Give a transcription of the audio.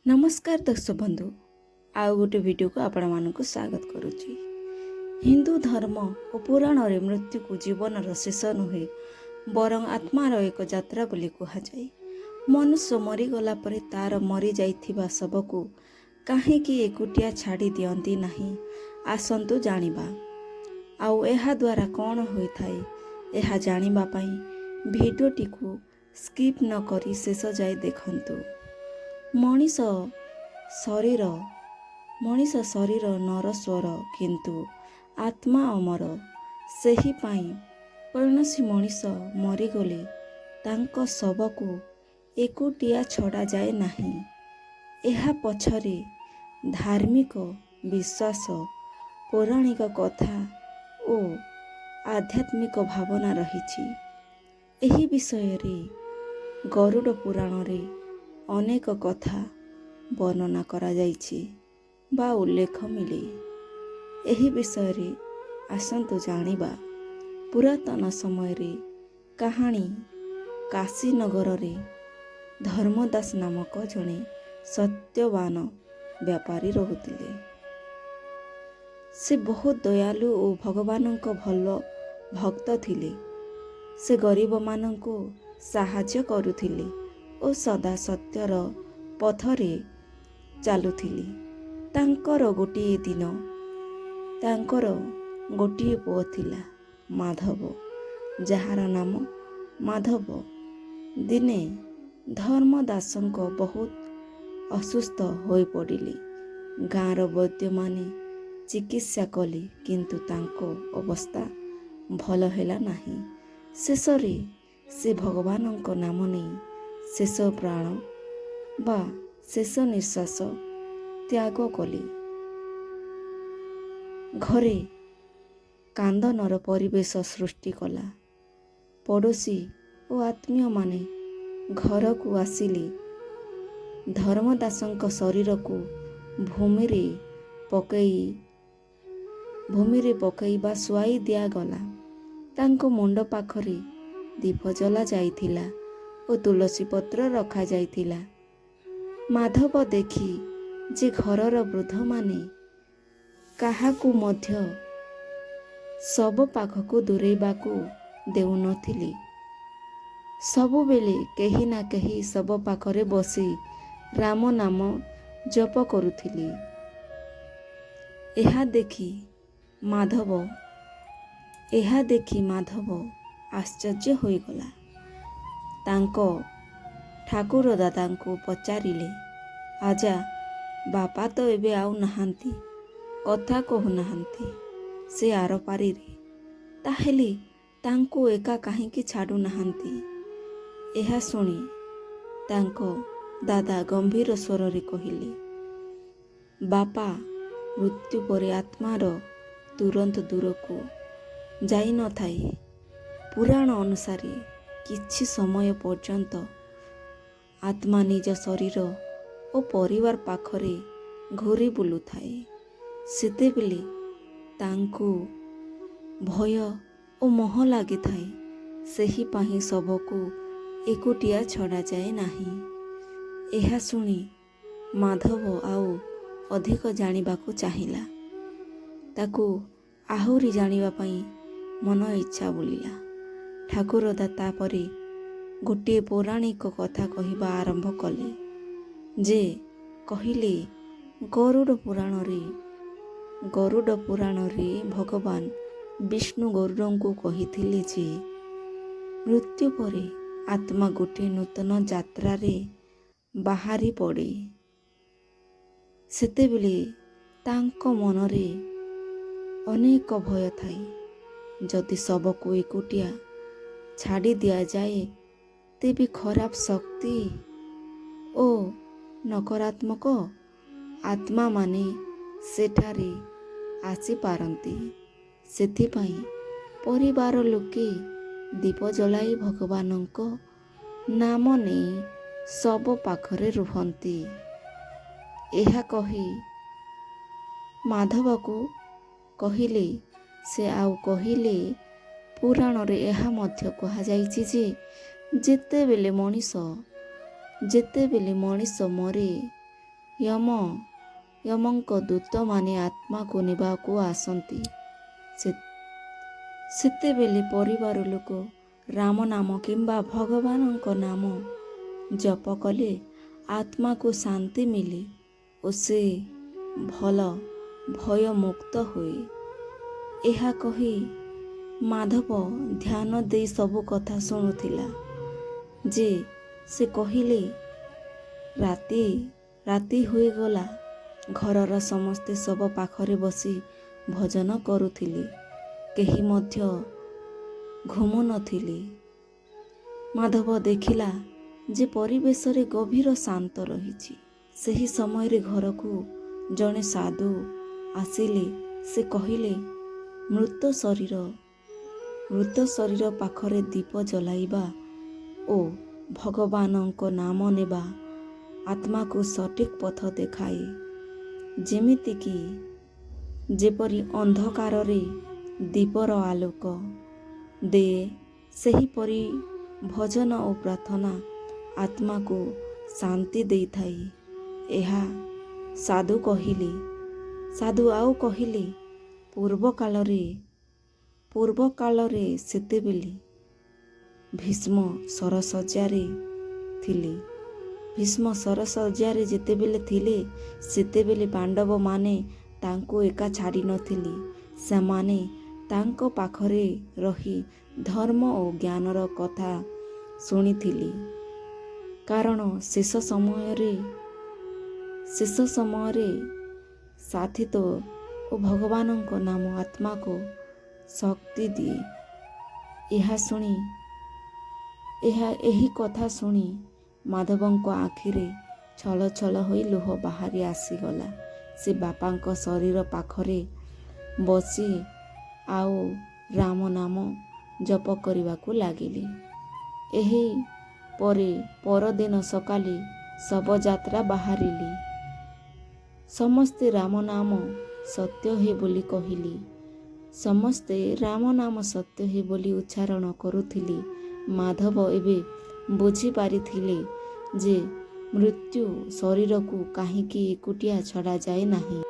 नमस्कार दर्शक बंधु आउ गोटे वीडियो को आपण मानक स्वागत करुच्ची। हिंदू धर्म और पुराण रे मृत्यु को जीवन शेष नुहे बरं आत्मार एक यात्रा बोली कहुए। मनुष्य मरीगला परे तार मरी जाइथिबा शव को काहेकि एकुटिया छाड़ी दियंती नहीं। आसंतु जानिबा आउ एहा द्वारा कौन होइथाए एहा जानिबा पई भिडियोटी को स्किप न करी शेष जाए देखंतु। मनीष शरीर नरस्वर किंतु आत्मा अमर। सेही पाई कौनसी मनीष मरीगले तांको शव को एकुटिया छड़ा जाए नहीं। एहा पछरे धार्मिक विश्वास पौराणिक कथा ओ आध्यात्मिक भावना रहिछि। एही विषय रे गरुड़ पुराण रे अनेक कथा वर्णना करा जाइछि बा उल्लेख मिले। एही विषय रे आसंतु जानिबा। पुरातन समय रे कहानी काशी नगर रे धर्मदास नामक जणे सत्यवान व्यापारी रहुतिले। से बहुत दयालु और भगवानंक भल भक्त थिले। से गरीब मानंको साहाय्य करुथिले ओ सदा सत्यर पथरे चालुथिले। तांकर गोटिए दिन तांकर गोटिए पुओ थिला माधव, जहार नाम माधव। दिने धर्मदासंक बहुत असुस्थ होई पड़िले। गाँर वैद्य माने चिकित्सा कले किंतु तांको अवस्था भल हैला नाही। शेषरे से भगवानंक नाम नहीं शेष प्राण बा शेष निश्वास त्याग कले। घरे कांदनर परिवेश सृष्टि कला। पड़ोशी और आत्मीय माने घर को आसिले। धर्मदासंक शरीर को भूमि रे पकईबा सुआई दिया गला। तांको मुंड पाखरे दीप जला जाइथिला और तुलसी पत्र रखा जाइथिला। माधव देखी जे घरर वृद्ध माने काहाकू मध्य सब पाखकू दूरेबाकू देउ नथिले। सबुबेले केही ना केही सब पाखरे बसी राम नाम जप करुथिले। एहा देखी माधव आश्चर्य होइगला। तांको ठाकुर दादा को पचारिले, आजा बापा तो एबे आउ नहांती, कथा कहु नहांती से आर पारी रे, ताहेले तांको एका काहींकी छाड़ू नहांती। एहा सुनी तांको दादा गंभीर स्वर रे कहिले, बापा मृत्यु परे आत्मार तुरंत दूर को जाई न थाए। पुराण अनुसारे किछि समय पर्यंत आत्मा निज शरीर और परिवार पाखरे घूरी बुलु थाए। सेतेबेले तांको भय और मोह लागि थाए। सेही पाही सबको एकुटिया छड़ा जाए नाही। एहा सुनी माधव आउ अधिक जानिबाकू चाहिला। ताकू आहुरी जानिबा पई मन इच्छा बोलिला। ठाकुर दाता परे गोटे पौराणिक कथा कहिबा आरंभ कले। जे कहिले गरुड़ पुराण रे भगवान विष्णु गरुड़ को कहिथिले जे मृत्यु परे आत्मा गोटे नूतन यात्रा रे बाहरी पड़े। सेतेबेले तांको मनरे अनेक भय थाए। जदि सबको एकुटिया छाड़ी दिया जाए तेबे खराब शक्ति ओ नकारात्मक आत्मा माने सेठारे आसी पारंती। सेथिपाई परिवार लोके दीप जलाई भगवानंक नाम ने सब पाखरे रुहंती। एहा कही माधव को कहिले। से आउ कहिले, पुराण रे एहा मध्य कहा जाइछि जे जेतेबेले मनीष मरे ୟମଙ୍କ ଦୂତମାନେ ଆତ୍ମାକୁ ନେବାକୁ ଆସନ୍ତି। ସେତେବେଳେ ପରିବାର ଲୋକ ରାମ ନାମ କିମ୍ବା ଭଗବାନଙ୍କ ନାମ ଜପ କଲେ ଆତ୍ମାକୁ ଶାନ୍ତି ମିଳେ ଓ ସେ ଭୟମୁକ୍ତ ହୁଏ। ଏହା କହି ମାଧବ ଧ୍ୟାନ ଦେଇ ସବୁ କଥା ଶୁଣୁଥିଲା ଯେ ସେ କହିଲେ, ରାତି ହୋଇଗଲା। ଘରର ସମସ୍ତେ ଶବ ପାଖରେ ବସି ଭୋଜନ କରୁଥିଲେ। କେହି ମଧ୍ୟ ଘୁମୁନଥିଲେ। ମାଧବ ଦେଖିଲା ଯେ ପରିବେଶରେ ଗଭୀର ଶାନ୍ତ ରହିଛି। ସେହି ସମୟରେ ଘରକୁ ଜଣେ ସାଧୁ ଆସିଲେ। ସେ କହିଲେ, ମୃତ ଶରୀର ପାଖରେ ଦୀପ ଜଳାଇବା ଓ ଭଗବାନଙ୍କ ନାମ ନେବା ଆତ୍ମାକୁ ସଠିକ୍ ପଥ ଦେଖାଏ। ଯେପରି ଅନ୍ଧକାରରେ ଦୀପର ଆଲୋକ ଦିଏ, ସେହିପରି ଭଜନ ଓ ପ୍ରାର୍ଥନା ଆତ୍ମାକୁ ଶାନ୍ତି ଦେଇଥାଏ। ଏହା ସାଧୁ ଆଉ କହିଲେ, ପୂର୍ବକାଳରେ ସେତେବେଳେ ଭୀଷ୍ମ ଶରଶଯ୍ୟାରେ ଯେତେବେଳେ ଥିଲେ, ସେତେବେଳେ ପାଣ୍ଡବମାନେ ତାଙ୍କୁ ଏକା ଛାଡ଼ି ନଥିଲେ। ସେମାନେ ତାଙ୍କ ପାଖରେ ରହି ଧର୍ମ ଓ ଜ୍ଞାନର କଥା ଶୁଣିଥିଲେ। କାରଣ ଶେଷ ସମୟରେ ସାଥିତ୍ୱ ଓ ଭଗବାନଙ୍କ ନାମ ଆତ୍ମାକୁ ଶକ୍ତି ଦିଏ। ଏହି କଥା ଶୁଣି ମାଧବଙ୍କ ଆଖିରେ ଛଳ ଛଳ ହୋଇ ଲୁହ ବାହାରି ଆସିଗଲା। ସେ ବାପାଙ୍କ ଶରୀର ପାଖରେ ବସି ଆଉ ରାମ ନାମ ଜପ କରିବାକୁ ଲାଗିଲେ। ଏହି ପରଦିନ ସକାଳେ ଶବଯାତ୍ରା ବାହାରିଲେ। ସମସ୍ତେ ରାମ ନାମ ସତ୍ୟ ହେ ବୋଲି କହିଲେ। ସମସ୍ତେ ରାମ ନାମ ସତ୍ୟ ହେ ବୋଲି ଉଚ୍ଚାରଣ କରୁଥିଲେ। ମାଧବ ଏବେ ବୁଝିପାରିଥିଲେ ଯେ ମୃତ୍ୟୁ ଶରୀରକୁ କାହିଁକି ଏକୁଟିଆ ଛଡ଼ାଯାଏ ନାହିଁ।